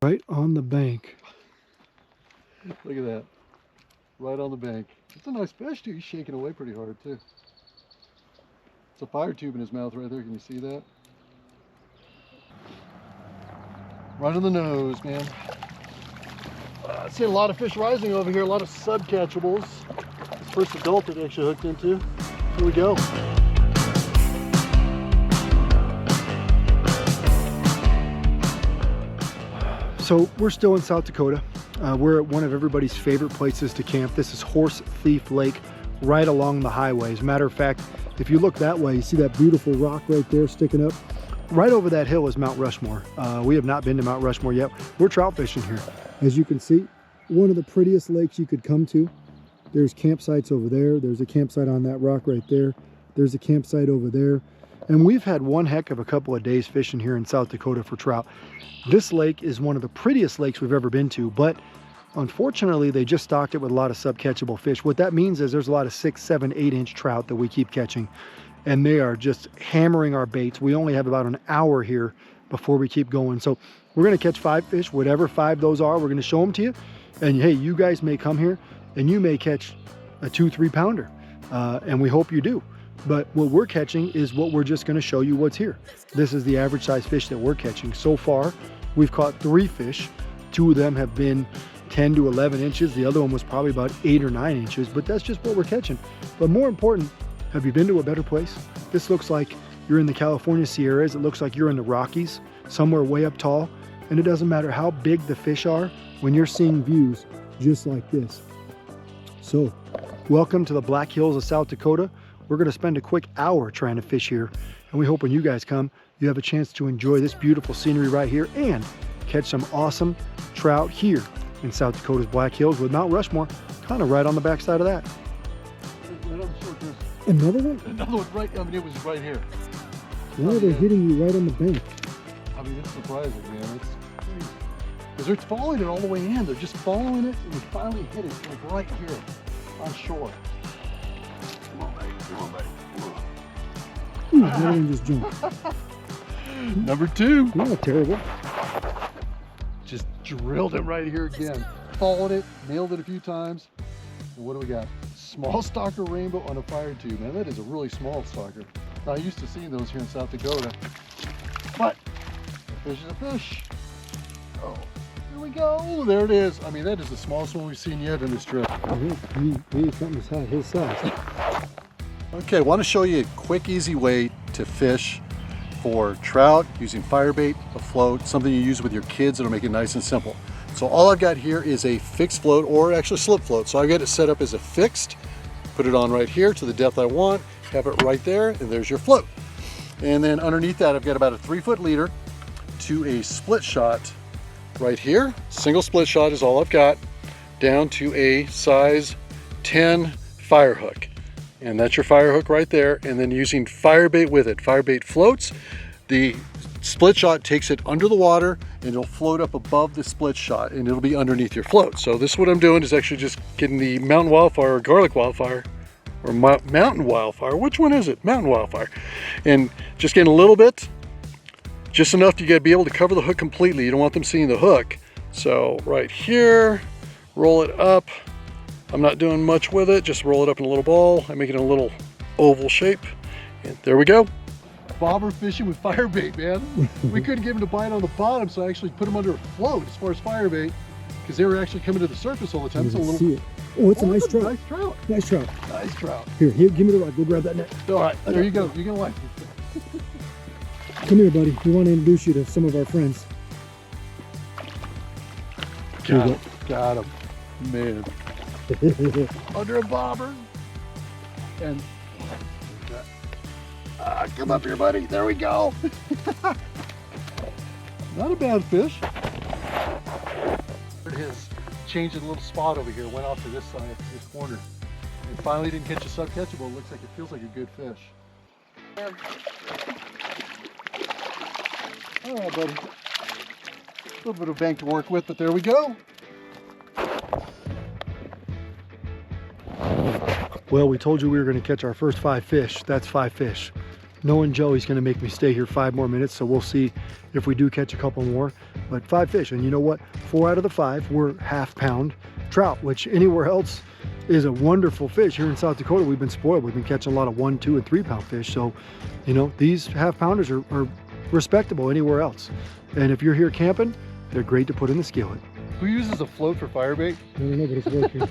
Right on the bank. Look at that. Right on the bank. It's a nice fish too. He's shaking away pretty hard too. It's a fire tube in his mouth right there. Can you see that? Right on the nose, man. I see a lot of fish rising over here. A lot of subcatchables. This first adult that I actually hooked into. Here we go. So we're still in South Dakota. We're at one of everybody's favorite places to camp. This is Horse Thief Lake, right along the highway. As a matter of fact, if you look that way, you see that beautiful rock right there sticking up. Right over that hill is Mt Rushmore. We have not been to Mt Rushmore yet. We're trout fishing here. As you can see, one of the prettiest lakes you could come to. There's campsites over there. There's a campsite on that rock right there. There's a campsite over there. And we've had one heck of a couple of days fishing here in South Dakota for trout. This lake is one of the prettiest lakes we've ever been to, but unfortunately they just stocked it with a lot of subcatchable fish. What that means is there's a lot of 6, 7, 8-inch trout that we keep catching, and they are just hammering our baits. We only have about an hour here before we keep going. So we're gonna catch 5 fish, whatever 5 those are, we're gonna show them to you. And hey, you guys may come here and you may catch a 2-3 pounder, and we hope you do. But what we're catching is what we're just going to show you what's here. This is the average size fish that we're catching. So far, we've caught 3 fish. 2 of them have been 10 to 11 inches. The other one was probably about 8 or 9 inches, but that's just what we're catching. But more important, have you been to a better place? This looks like you're in the California Sierras. It looks like you're in the Rockies, somewhere way up tall. And it doesn't matter how big the fish are when you're seeing views just like this. So, welcome to the Black Hills of South Dakota. We're going to spend a quick hour trying to fish here, and we hope when you guys come, you have a chance to enjoy this beautiful scenery right here and catch some awesome trout here in South Dakota's Black Hills with Mount Rushmore kind of right on the backside of that. Right on the shore, Chris. Another one? Another one right, I mean, it was right here. Why are they hitting you right on the bank? I mean, it's surprising, man. It's crazy. Because they're following it all the way in. They're just following it, and we finally hit it like right here on shore. Come on, buddy. Come on, buddy. That one just jumped. Number 2. Not terrible. Just drilled it right here again. Followed it, nailed it a few times. And what do we got? Small stalker rainbow on a fire tube. Man, that is a really small stalker. Not used to seeing those here in South Dakota. But a fish is a fish. Oh, here we go. There it is. I mean, that is the smallest one we've seen yet in this trip. We need something his size. Okay, I want to show you a quick, easy way to fish for trout using firebait, a float, something you use with your kids that'll make it nice and simple. So all I've got here is a fixed float, or actually slip float. So I've got it set up as a fixed, put it on right here to the depth I want, have it right there, and there's your float. And then underneath that, I've got about a 3-foot leader to a split shot right here. Single split shot is all I've got, down to a size 10 fire hook. And that's your fire hook right there, and then using firebait with it. Firebait floats, the split shot takes it under the water, and it'll float up above the split shot, and it'll be underneath your float. So this is what I'm doing, is actually just getting the mountain wildfire, or garlic wildfire, or mountain wildfire. Which one is it? Mountain wildfire. And just getting a little bit, just enough to be able to cover the hook completely. You don't want them seeing the hook. So right here, roll it up. I'm not doing much with it, just roll it up in a little ball. I make it in a little oval shape, and there we go. Bobber fishing with firebait, man. We couldn't get him to bite on the bottom, so I actually put him under a float as far as firebait, because they were actually coming to the surface all the time. So See it. Oh, it's a nice trout. Nice trout. Nice trout. Nice trout. Here, give me the rod. Go grab that net. All right, there you go. You're gonna like it. Come here, buddy. We want to introduce you to some of our friends. Got him. Got him. Man. Under a bobber. And come up here, buddy. There we go. Not a bad fish. It has changed a little spot over here. Went off to this side, this corner. And finally didn't catch a subcatchable. It looks like it feels like a good fish. All right, buddy. A little bit of bank to work with, but there we go. Well, we told you we were going to catch our first 5 fish. That's 5 fish. Knowing Joe, he's going to make me stay here 5 more minutes, so we'll see if we do catch a couple more. But 5 fish, and you know what? 4 out of the 5 were half-pound trout, which anywhere else is a wonderful fish. Here in South Dakota, we've been spoiled. We've been catching a lot of 1, 2, and 3 pound fish. So, you know, these half-pounders are respectable anywhere else. And if you're here camping, they're great to put in the skillet. Who uses a float for firebait? I don't know, but it's working.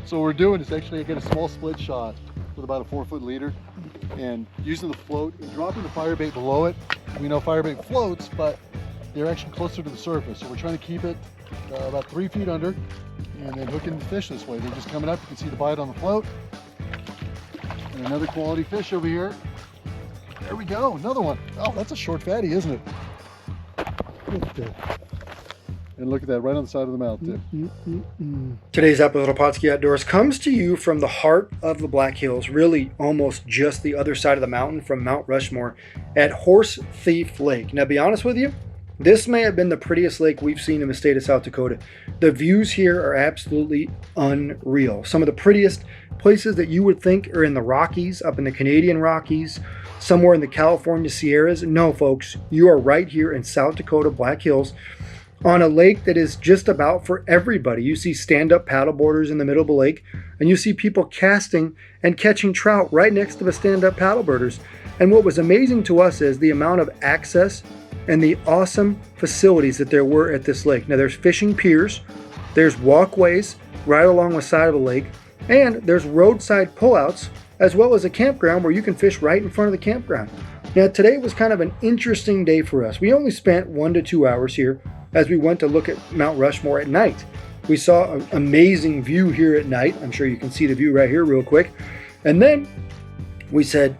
So what we're doing is actually I get a small split shot with about a 4-foot leader, and using the float and dropping the firebait below it. We know firebait floats, but they're actually closer to the surface. So we're trying to keep it about 3 feet under, and then hooking the fish this way. They're just coming up. You can see the bite on the float. And another quality fish over here. There we go, another one. Oh, that's a short fatty, isn't it? And look at that, right on the side of the mouth too. Today's episode of Pautzke Outdoors comes to you from the heart of the Black Hills, really almost just the other side of the mountain from Mt Rushmore at Horse Thief Lake. Now, to be honest with you, this may have been the prettiest lake we've seen in the state of South Dakota. The views here are absolutely unreal. Some of the prettiest places that you would think are in the Rockies, up in the Canadian Rockies, somewhere in the California Sierras. No, folks, you are right here in South Dakota Black Hills on a lake that is just about for everybody. You see stand-up paddleboarders in the middle of the lake, and you see people casting and catching trout right next to the stand-up paddleboarders. And what was amazing to us is the amount of access and the awesome facilities that there were at this lake. Now, there's fishing piers, there's walkways right along the side of the lake, and there's roadside pullouts, as well as a campground where you can fish right in front of the campground. Now, today was kind of an interesting day for us. We only spent 1 to 2 hours here as we went to look at Mt Rushmore at night. We saw an amazing view here at night. I'm sure you can see the view right here real quick. And then we said,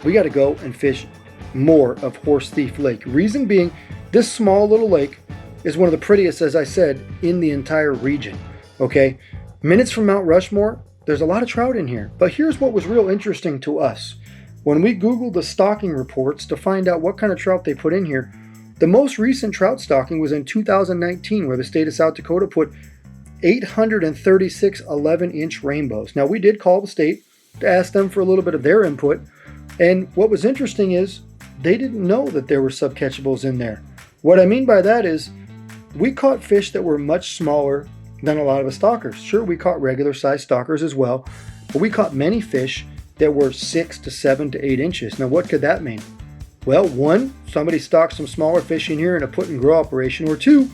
we got to go and fish more of Horse Thief Lake. Reason being, this small little lake is one of the prettiest, as I said, in the entire region. Okay, minutes from Mt Rushmore, there's a lot of trout in here. But here's what was real interesting to us. When we Googled the stocking reports to find out what kind of trout they put in here, the most recent trout stocking was in 2019, where the state of South Dakota put 836 11-inch rainbows. Now, we did call the state to ask them for a little bit of their input. And what was interesting is they didn't know that there were subcatchables in there. What I mean by that is we caught fish that were much smaller than a lot of the stalkers. Sure, we caught regular sized stalkers as well, but we caught many fish that were 6 to 7 to 8 inches. Now, what could that mean? Well, 1, somebody stocked some smaller fish in here in a put and grow operation, or 2,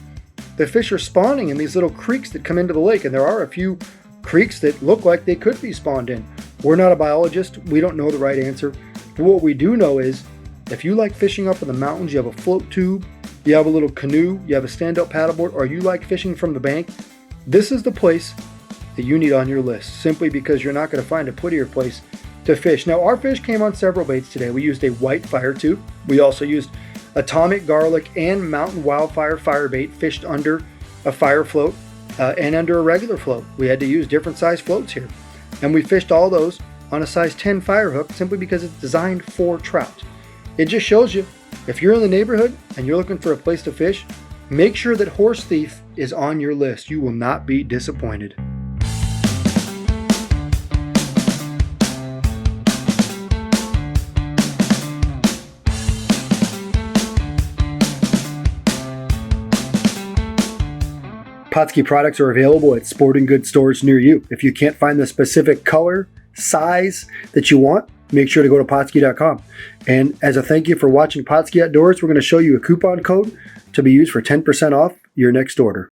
the fish are spawning in these little creeks that come into the lake, and there are a few creeks that look like they could be spawned in. We're not a biologist, we don't know the right answer, but what we do know is if you like fishing up in the mountains, you have a float tube, you have a little canoe, you have a stand-up paddleboard, or you like fishing from the bank, this is the place that you need on your list, simply because you're not going to find a prettier place to fish. Now, our fish came on several baits today. We used a white fire tube. We also used atomic garlic and mountain wildfire fire bait fished under a fire float and under a regular float. We had to use different size floats here. And we fished all those on a size 10 fire hook simply because it's designed for trout. It just shows you, if you're in the neighborhood and you're looking for a place to fish, make sure that Horse Thief is on your list. You will not be disappointed. Pautzke products are available at sporting goods stores near you. If you can't find the specific color, size that you want, make sure to go to Pautzke.com. And as a thank you for watching Pautzke Outdoors, we're going to show you a coupon code to be used for 10% off your next order.